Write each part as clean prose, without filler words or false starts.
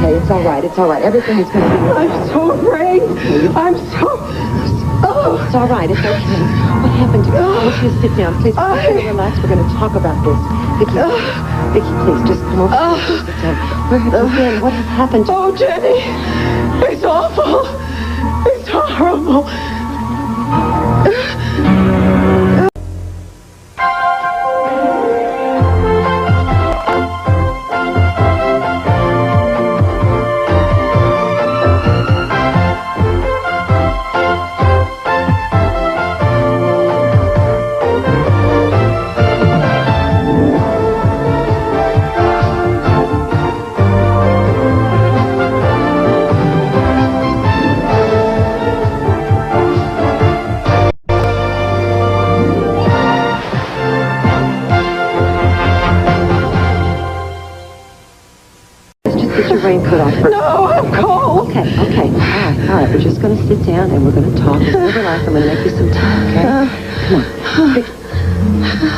okay? It's all right. It's all right. Everything is going to be okay. I'm so afraid. I'm so... Oh. It's all right. It's okay. What happened to you? I want you to sit down, please. We're going to relax. We're going to talk about this. Viki, please, just come over here. Sit down. Where have you been? What has happened to you? Oh, Jenny. It's awful. It's horrible. Raincoat off first. No, I'm cold. Okay. All right. We're just going to sit down and we're going to talk. We're going to relax. I'm going to make you some tea, okay? Come on.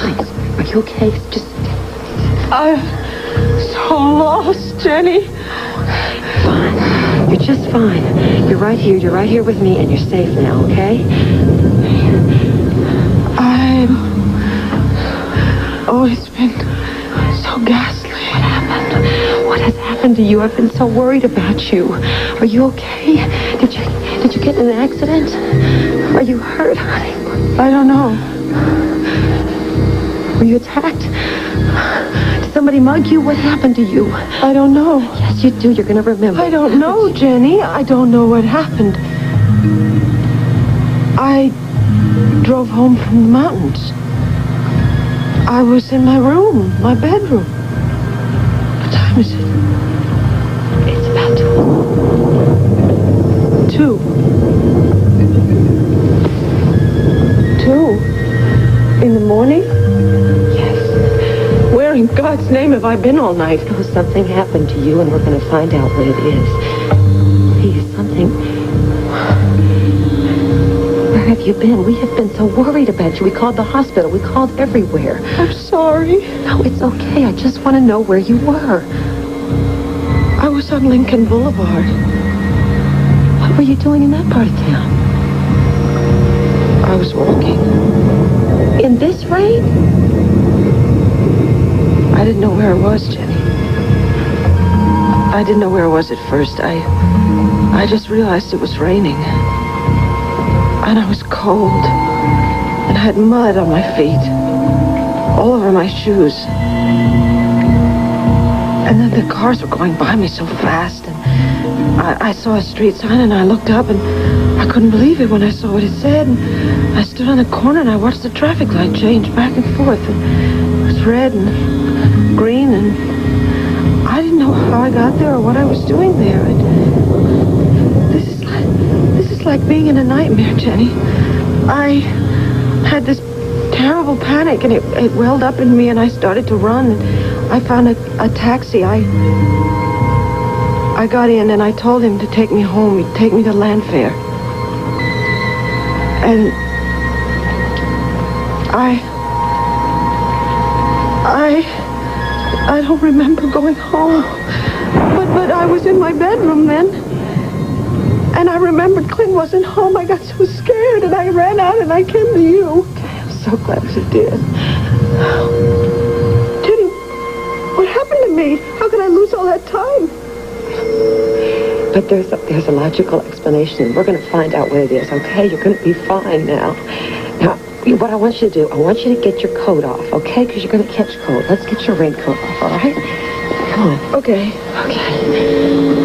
Please. Are you okay? Just... I'm so lost, Jenny. Fine. You're just fine. You're right here. You're right here with me and you're safe now, okay? I've always been so ghastly. What happened? What has happened to you? I've been so worried about you. Are you okay? Did you get in an accident? Are you hurt, honey? I don't know. Were you attacked? Did somebody mug you? What happened to you? I don't know. Yes, you do. You're going to remember. I don't know, Jenny. I don't know what happened. I drove home from the mountains. I was in my room, my bedroom. What time is it? It's about 2. 2? In the morning? Yes. Where in God's name have I been all night? Oh, something happened to you, and we're going to find out what it is. Please, something... Where have you been? We have been so worried about you. We called the hospital. We called everywhere. I'm sorry. No, it's okay. I just want to know where you were. I was on Lincoln Boulevard. What were you doing in that part of town? I was walking. In this rain? I didn't know where I was, Jenny. I didn't know where I was at first. I just realized it was raining. And I was cold. And I had mud on my feet. All over my shoes. And then the cars were going by me so fast. And I saw a street sign and I looked up and I couldn't believe it when I saw what it said. And I stood on the corner and I watched the traffic light change back and forth. And it was red and green and I didn't know how I got there or what I was doing there. This is like being in a nightmare, Jenny. I had this terrible panic and it welled up in me and I started to run. And I found a taxi. I got in and I told him to take me home. He'd take me to Llanview. And I don't remember going home. But I was in my bedroom then. And I remembered Clint wasn't home. I got so scared and I ran out and I came to you. I'm so glad you did. Jenny, what happened to me? How could I lose all that time? But there's a logical explanation. We're going to find out what it is, okay? You're going to be fine now. Now, what I want you to do, I want you to get your coat off, okay? Because you're going to catch cold. Let's get your raincoat off, all right? Come on. Okay. Okay.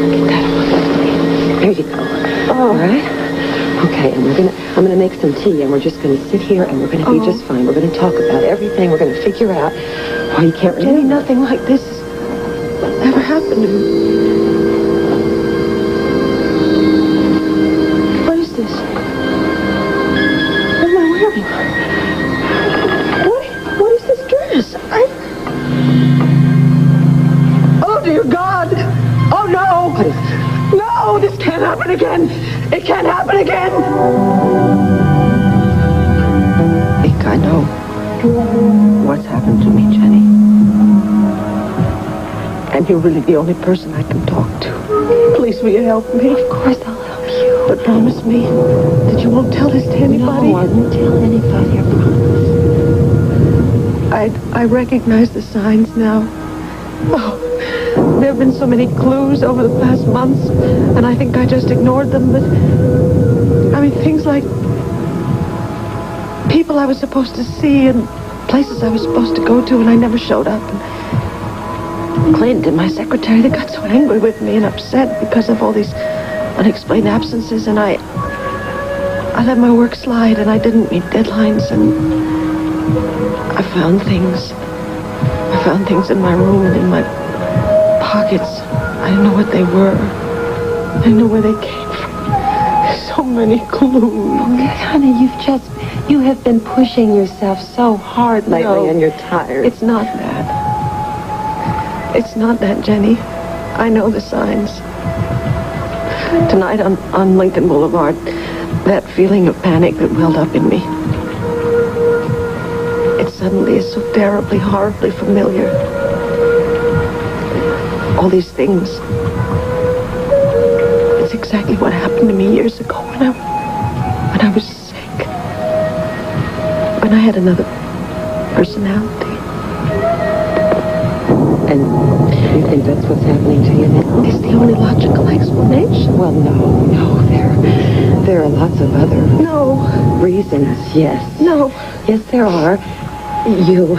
Get that on. There you go. All right? Okay, and I'm gonna make some tea, and we're just gonna sit here, and we're gonna be just fine. We're gonna talk about everything. We're gonna figure out why you can't remember. Jenny, nothing like this ever happened to me. What is this? What am I wearing? What is this dress? Oh, dear God! Oh, no! What is it? No, this can't happen again. It can't happen again. I think I know what's happened to me, Jenny. And you're really the only person I can talk to. Please, will you help me? Of course I'll help you. But promise me that you won't tell this to anybody. No, I won't tell anybody, I promise. I recognize the signs now. Oh, there have been so many clues over the past months, and I think I just ignored them, but... I mean, things like... people I was supposed to see and places I was supposed to go to, and I never showed up. And Clint and my secretary, they got so angry with me and upset because of all these unexplained absences, and I let my work slide, and I didn't meet deadlines, and I found things in my room and in my pockets. I didn't know what they were. I didn't know where they came from. So many clues. Okay, honey, you have been pushing yourself so hard lately, and you're tired. It's not that. It's not that, Jenny. I know the signs. Tonight on Lincoln Boulevard, that feeling of panic that welled up in me. It suddenly is so terribly, horribly familiar. All these things. It's exactly what happened to me years ago when I was sick. When I had another personality. And you think that's what's happening to you now? It's the only logical explanation. Well, no, there are lots of other reasons, yes. No. Yes, there are. You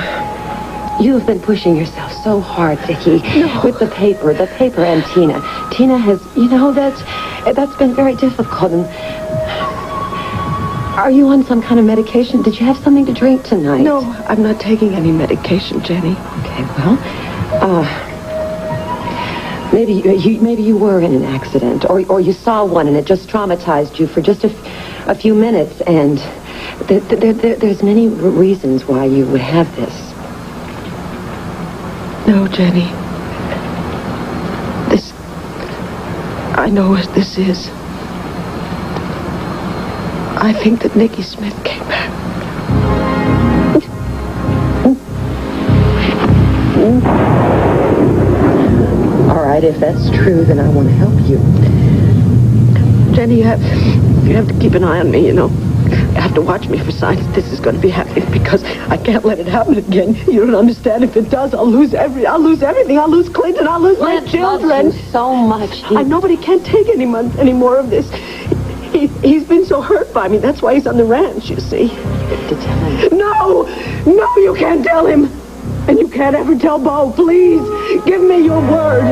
have been pushing yourself so hard, Viki. No. With the paper and Tina. Tina has, that's been very difficult. And are you on some kind of medication? Did you have something to drink tonight? No, I'm not taking any medication, Jenny. Okay, well, maybe you were in an accident, or you saw one and it just traumatized you for just a few minutes, and there's many reasons why you would have this. No, Jenny. I know what this is. I think that Niki Smith came back. All right, if that's true, then I want to help you. Jenny, you have to keep an eye on me, You have to watch me for signs that this is going to be happening, because I can't let it happen again. You don't understand. If it does, I'll lose everything. I'll lose Clint, and I'll lose my children. Loves you so much. I know, but he can't take any more of this. He's been so hurt by me. That's why he's on the ranch, you see. To tell him. No, you can't tell him. And you can't ever tell Bo. Please, give me your word.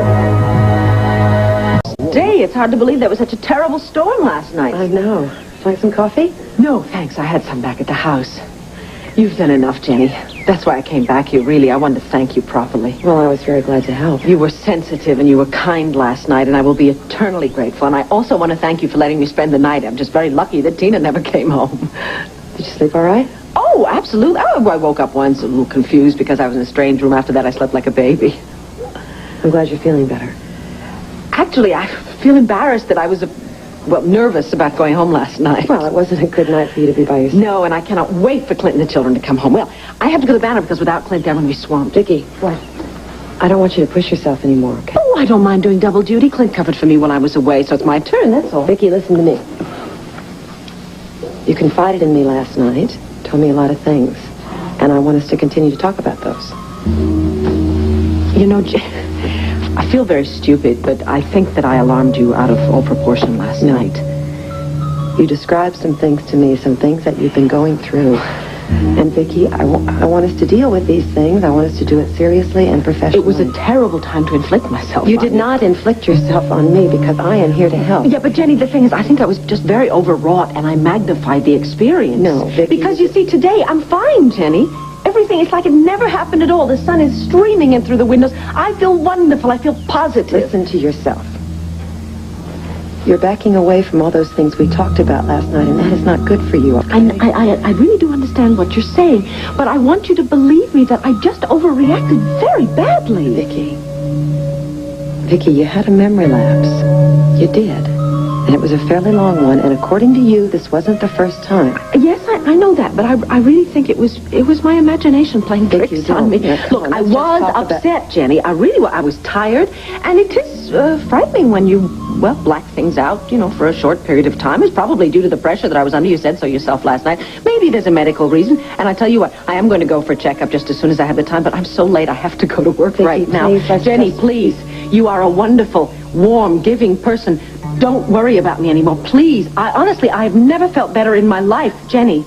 Day, it's hard to believe there was such a terrible storm last night. I know. Like some coffee? No, thanks. I had some back at the house. You've done enough, Jenny. That's why I came back here, really. I wanted to thank you properly. Well, I was very glad to help. You were sensitive and you were kind last night, and I will be eternally grateful. And I also want to thank you for letting me spend the night. I'm just very lucky that Tina never came home. Did you sleep all right? Oh, absolutely. Oh, I woke up once a little confused because I was in a strange room. After that, I slept like a baby. I'm glad you're feeling better. Actually, I feel embarrassed that I was nervous about going home last night. Well, it wasn't a good night for you to be by yourself. No, and I cannot wait for Clint and the children to come home. Well, I have to go to the banner because without Clint, they're going to be swamped. Viki, what? I don't want you to push yourself anymore, okay? Oh, I don't mind doing double duty. Clint covered for me when I was away, so it's my turn, that's all. Viki, listen to me. You confided in me last night, told me a lot of things, and I want us to continue to talk about those. I feel very stupid, but I think that I alarmed you out of all proportion last night. You described some things to me, some things that you've been going through. And Viki, I want us to deal with these things. I want us to do it seriously and professionally. It was a terrible time to inflict myself. You did not inflict yourself on me because I am here to help. Yeah, but Jenny, the thing is, I think I was just very overwrought and I magnified the experience. No, Viki. Because you see, today I'm fine, Jenny. Everything, it's like it never happened at all. The sun is streaming in through the windows. I feel wonderful. I feel positive. Listen to yourself. You're backing away from all those things we talked about last night, and that is not good for you. Okay? I really do understand what you're saying, but I want you to believe me that I just overreacted very badly. Viki, you had a memory lapse. You did. And it was a fairly long one, and according to you, this wasn't the first time. Yes, I know that, but I really think it was my imagination playing tricks on me. Look, I was upset, Jenny. I was tired, and it is frightening when you, black things out, for a short period of time. It's probably due to the pressure that I was under. You said so yourself last night. Maybe there's a medical reason, and I tell you what, I am going to go for a checkup just as soon as I have the time, but I'm so late, I have to go to work right now. Jenny, please, you are a wonderful, warm, giving person. Don't worry about me anymore, please. Honestly, I've never felt better in my life, Jenny.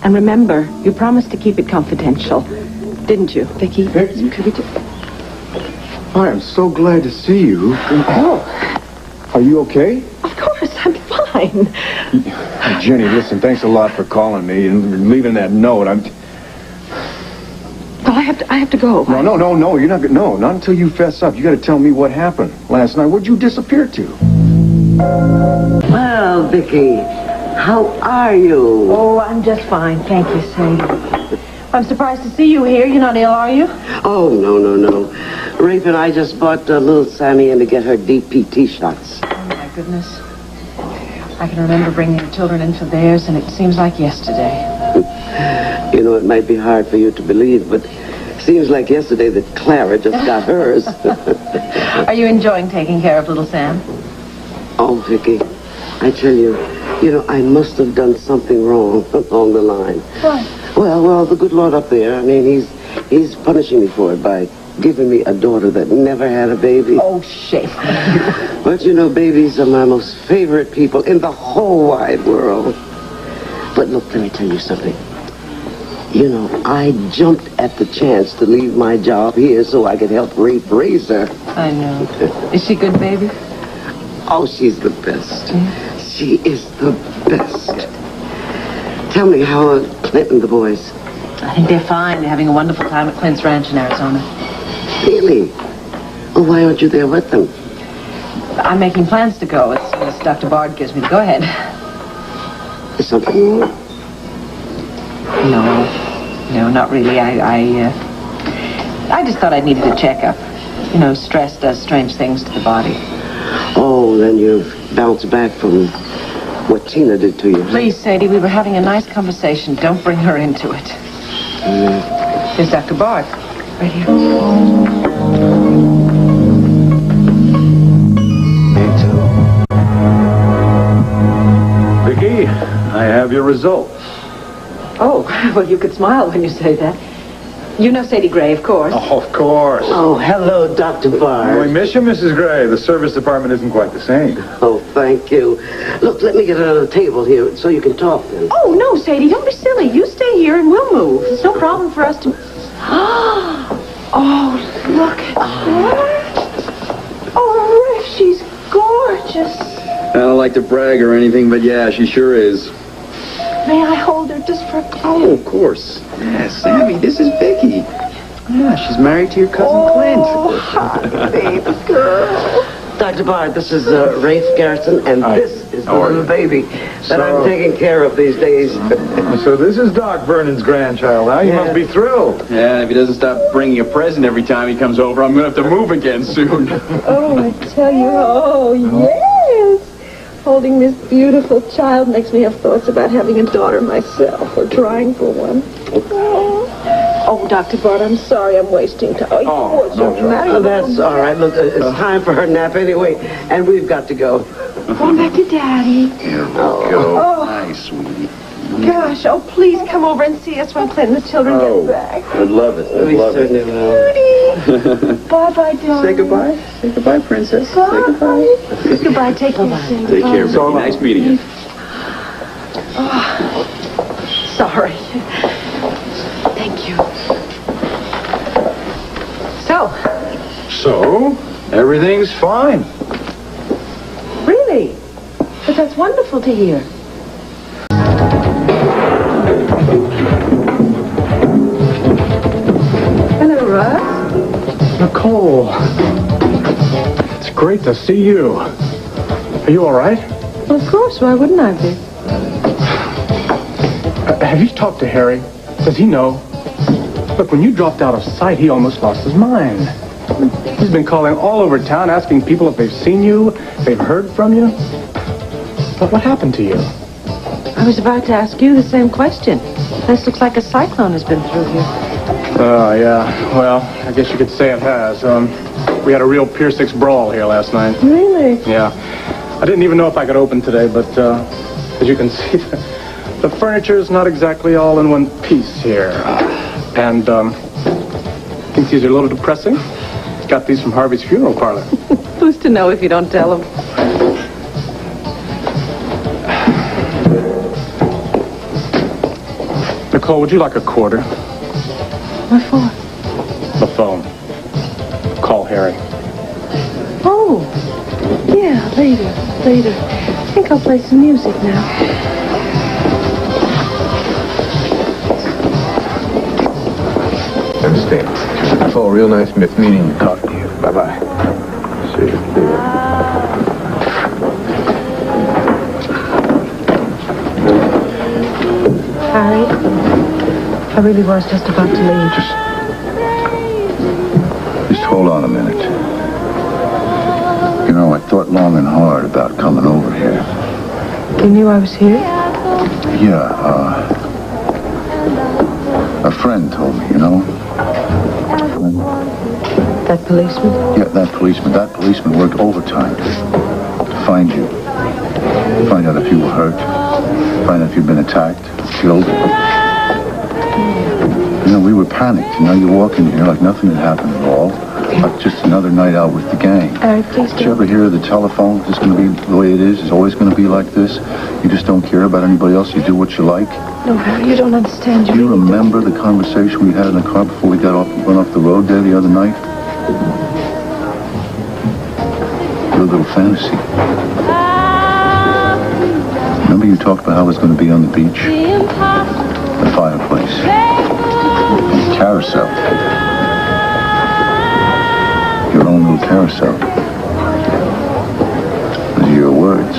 And remember, you promised to keep it confidential, didn't you? Viki, I am so glad to see you. Oh. Are you okay? Of course, I'm fine. Jenny, listen, thanks a lot for calling me and leaving that note. Well, I have to go. No, you're not good. No, not until you fess up. You got to tell me what happened last night. Where'd you disappear to? Well, Viki, how are you? Oh, I'm just fine. Thank you, Sadie. I'm surprised to see you here. You're not ill, are you? Oh, no. Rafe and I just brought little Sammy in to get her DPT shots. Oh, my goodness. I can remember bringing the children in for theirs, and it seems like yesterday. It might be hard for you to believe, but it seems like yesterday that Clara just got hers. Are you enjoying taking care of little Sam? Oh, Viki, I tell you, I must have done something wrong along the line. What? Well, the good Lord up there, he's punishing me for it by giving me a daughter that never had a baby. Oh, shame. But babies are my most favorite people in the whole wide world. But look, let me tell you something. I jumped at the chance to leave my job here so I could help Rafe raise her. I know. Is she good, baby? Oh, she's the best. She is the best. Tell me, how are Clint and the boys? I think they're fine. They're having a wonderful time at Clint's ranch in Arizona. Really? Well, why aren't you there with them? I'm making plans to go as soon as Dr. Bard gives me the go-ahead. Is something wrong? No, not really. I just thought I needed a checkup. Stress does strange things to the body. Oh, then you've bounced back from what Tina did to you. Please, Sadie, we were having a nice conversation. Don't bring her into it. Here's Dr. Bard. Right here. Me too. Viki, I have your results. Oh, well, you could smile when you say that. You know Sadie Gray, of course. Oh, of course. Oh, hello, Dr. Bard. We miss you, Mrs. Gray. The service department isn't quite the same. Oh, thank you. Look, let me get another table here so you can talk then. Oh, no, Sadie, don't be silly. You stay here and we'll move. It's no problem for us to... Oh, look at that. Oh, Rick, she's gorgeous. I don't like to brag or anything, but yeah, she sure is. May I hold her just for a minute? Oh, of course. Yeah, Sammy, this is Viki. Yeah, she's married to your cousin Clint. Oh, hi, baby girl. Dr. Bard, this is Rafe Garrison, and this is the little baby that I'm taking care of these days. So this is Doc Vernon's grandchild, huh? You must be thrilled. Yeah, if he doesn't stop bringing a present every time he comes over, I'm going to have to move again soon. Oh, I tell you, oh, yes. Holding this beautiful child makes me have thoughts about having a daughter myself, or trying for one. Oh, Dr. Bard, I'm sorry I'm wasting time. Oh, That's all right. Look, it's time for her nap anyway, and we've got to go. Going back to Daddy. Here we go. Oh. Nice, sweetie. Gosh, oh, please come over and see us when Clint and the children get back. I'd love it. We certainly will. Bye-bye, darling. Say goodbye. Say goodbye, princess. Bye. Say goodbye. Goodbye. Take care. Take care, Viki. Nice meeting you. Oh, sorry. Thank you. So, everything's fine. Really? But that's wonderful to hear. Hello, Russ. Nicole. It's great to see you. Are you all right? Well, of course. Why wouldn't I be? Have you talked to Harry? Does he know? Look, when you dropped out of sight, he almost lost his mind. He's been calling all over town, asking people if they've seen you, if they've heard from you. But what happened to you? I was about to ask you the same question. This looks like a cyclone has been through here. Oh, yeah. Well, I guess you could say it has. We had a real Pier 6 brawl here last night. Really? Yeah. I didn't even know if I could open today, but as you can see, the furniture is not exactly all in one piece here. And I think these are a little depressing. Got these from Harvey's funeral parlor. Who's to know if you don't tell him? Nicole, would you like a quarter? What for? The phone. Call Harry. Oh, yeah, later. I think I'll play some music now. Understand. Oh, real nice meeting you. Talk to you. Bye-bye. See you. Harry, I really was just about to leave. Just hold on a minute. You know, I thought long and hard about coming over here. You knew I was here? Yeah, a friend told me, you know? That policeman? Yeah, that policeman. That policeman worked overtime to find you. Find out if you were hurt. Find out if you'd been attacked, killed. You know, we were panicked. You know, you walk in here like nothing had happened at all. Like just another night out with the gang. Please Did you ever hear the telephone? It's going to be the way it is. It's always going to be like this. You just don't care about anybody else. You do what you like. No, Harry, you don't understand. Do you remember the wconversation we had in the car before we went off the road there the other night? Your little fantasy. Remember you talked about how it was going to be on the beach? The fireplace. The carousel. Your own little carousel. Those are your words.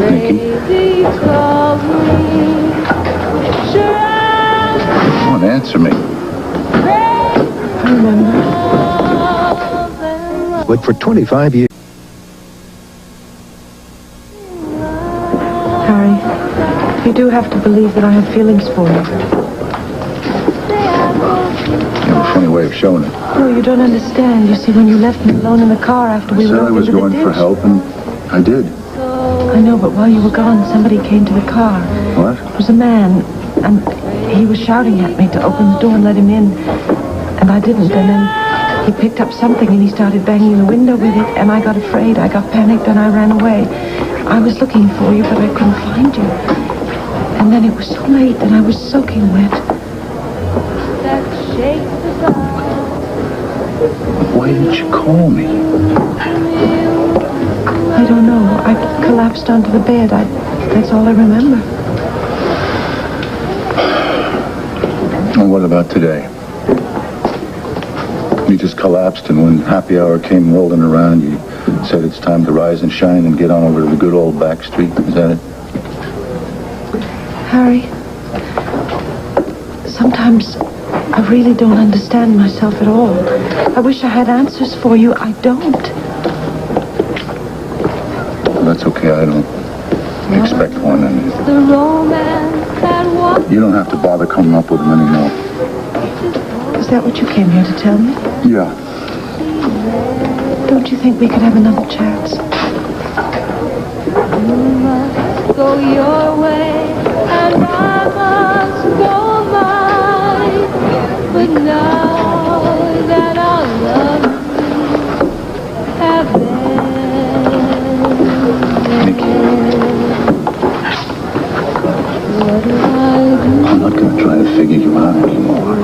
Niki? Come on, answer me. I remember. But for 25 years... Harry, you do have to believe that I have feelings for you. You have a funny way of showing it. No, you don't understand. You see, when you left me alone in the car after we I said went I was into the going for ditch. help, and I did. I know, but while you were gone, somebody came to the car. What? It was a man, and he was shouting at me to open the door and let him in. And I didn't, and then he picked up something and he started banging the window with it, and I got afraid. I got panicked and I ran away. I was looking for you, but I couldn't find you. And then it was so late and I was soaking wet. Why didn't you call me? I don't know. I collapsed onto the bed. That's all I remember. And what about today? You just collapsed, and when happy hour came rolling around, you said it's time to rise and shine and get on over to the good old back street. Is that it? Harry, sometimes I really don't understand myself at all. I wish I had answers for you. I don't. Well, that's okay. I don't expect one. And you don't have to bother coming up with them anymore. Is that what you came here to tell me? Yeah. Don't you think we could have another chance? Go your way and I must go mine. But now that our love have Niki. I'm not going to try to figure you out anymore.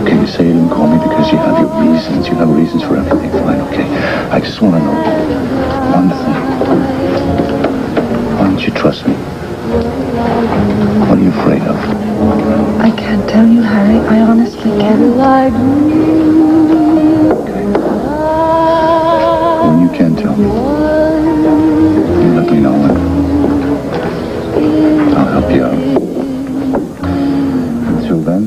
Okay, you say you didn't call me because you have your reasons. You have reasons for everything. Fine, okay. I just want to know one thing. Why don't you trust me? What are you afraid of? I can't tell you, Harry. I honestly can't. Okay. When you can tell me, you let me know when. I'll help you out. Until then,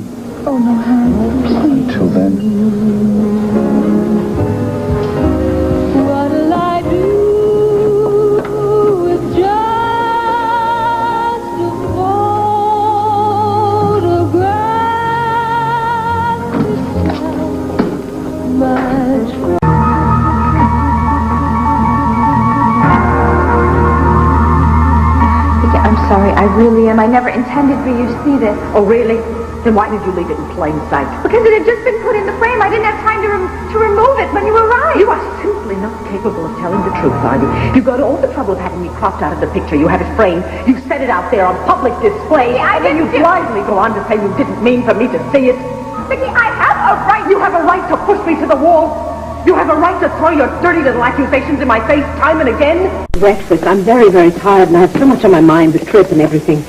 really am. I never intended for you to see this. Oh, really? Then why did you leave it in plain sight? Because it had just been put in the frame. I didn't have time to remove it when you arrived. You are simply not capable of telling the truth, are you? You go to all the trouble of having me cropped out of the picture. You have it framed. You set it out there on public display. And then you blindly go on to say you didn't mean for me to see it. Viki, I have a right. You have a right to push me to the wall. You have a right to throw your dirty little accusations in my face time and again. Breakfast. I'm very, very tired, and I have so much on my mind, the trip and everything.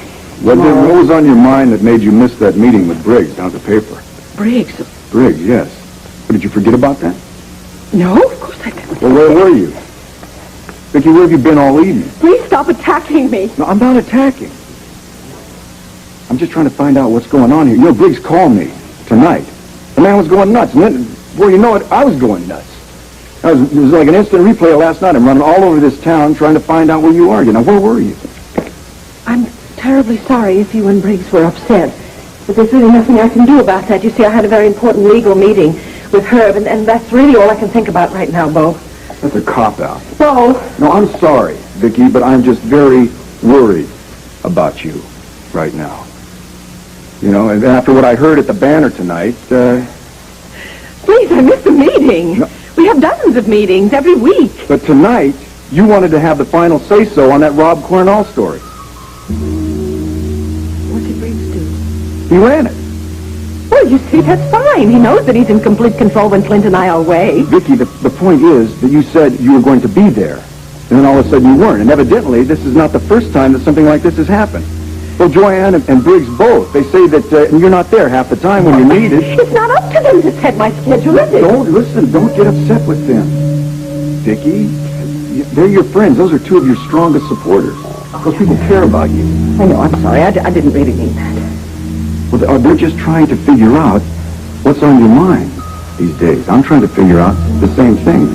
What was on your mind that made you miss that meeting with Briggs down at the paper? Briggs? Briggs, yes. But did you forget about that? No, of course I didn't. Well, where were you? Viki, where have you been all evening? Please stop attacking me. No, I'm not attacking. I'm just trying to find out what's going on here. You know, Briggs called me tonight. The man was going nuts. And then, before you know it, I was going nuts. It was like an instant replay of last night. I'm running all over this town trying to find out where you are. You know, where were you? I'm terribly sorry if you and Briggs were upset. But there's really nothing I can do about that. You see, I had a very important legal meeting with Herb, and that's really all I can think about right now, Bo. That's a cop-out. Bo! No, I'm sorry, Viki, but I'm just very worried about you right now. You know, and after what I heard at the banner tonight, Please, I missed a meeting. No. We have dozens of meetings every week. But tonight, you wanted to have the final say-so on that Rob Cornell story. What did Briggs do? He ran it. Well, you see, that's fine. He knows that he's in complete control when Clint and I are away. Viki, the point is that you said you were going to be there, and then all of a sudden you weren't. And evidently, this is not the first time that something like this has happened. Well, Joanne and Briggs both, they say that you're not there half the time when you're needed. It's not up to them to set my schedule, is it? Don't get upset with them. Viki, they're your friends. Those are two of your strongest supporters. Those people care about you. I know, I'm sorry. I didn't really mean that. Well, they're just trying to figure out what's on your mind these days. I'm trying to figure out the same thing.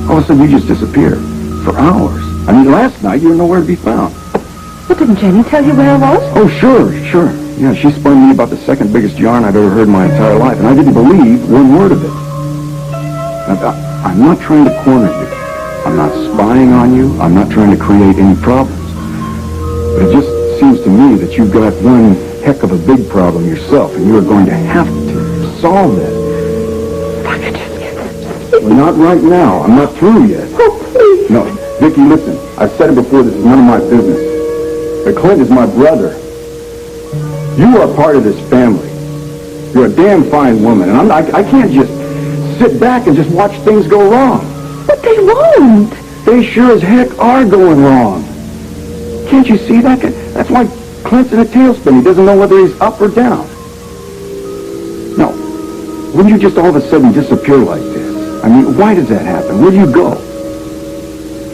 All of a sudden, you just disappeared for hours. I mean, last night, you were nowhere to be found. Well, didn't Jenny tell you where I was? Oh, sure. Yeah, she spun me about the second biggest yarn I've ever heard in my entire life, and I didn't believe one word of it. Now, I'm not trying to corner you. I'm not spying on you. I'm not trying to create any problems. But it just seems to me that you've got one heck of a big problem yourself, and you're going to have to solve it. If I could just get... Well, not right now. I'm not through yet. Oh, please. No, Viki, listen. I've said it before. This is none of my business. But Clint is my brother. You are part of this family. You're a damn fine woman, and I can't just sit back and just watch things go wrong. But they won't. They sure as heck are going wrong. Can't you see that? That's why Clint's in a tailspin. He doesn't know whether he's up or down. No. Wouldn't you just all of a sudden disappear like this? I mean, why does that happen? Where do you go?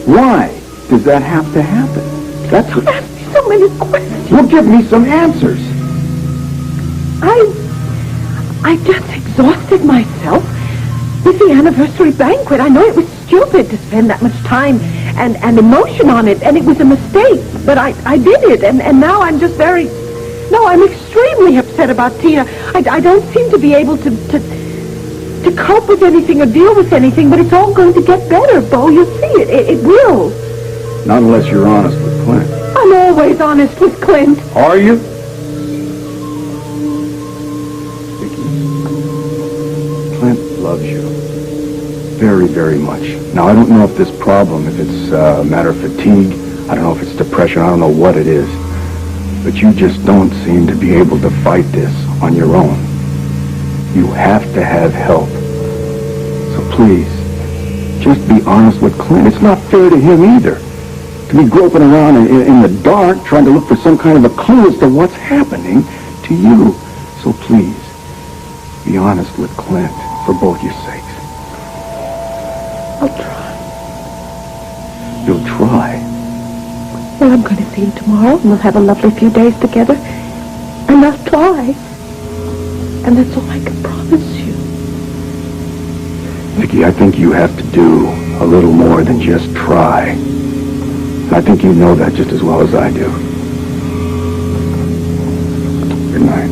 Why does that have to happen? That's what... Ask me so many questions. Well, give me some answers. I just exhausted myself with the anniversary banquet. I know it was stupid to spend that much time and emotion on it, and it was a mistake, but I did it, and now I'm just very... No, I'm extremely upset about Tina. I don't seem to be able to cope with anything or deal with anything, but it's all going to get better, Bo. You'll see it. It will. Not unless you're honest with Clint. I'm always honest with Clint. Are you? Clint loves you very, very much. Now, I don't know if this problem, if it's a matter of fatigue, I don't know if it's depression, I don't know what it is, but you just don't seem to be able to fight this on your own. You have to have help. So please, just be honest with Clint. It's not fair to him either to be groping around in the dark trying to look for some kind of a clue as to what's happening to you. So please, be honest with Clint for both your sakes. I'll try. You'll try. Well, I'm going to see him tomorrow, and we'll have a lovely few days together. And I'll try. And that's all I can promise you. Viki, I think you have to do a little more than just try. And I think you know that just as well as I do. Good night.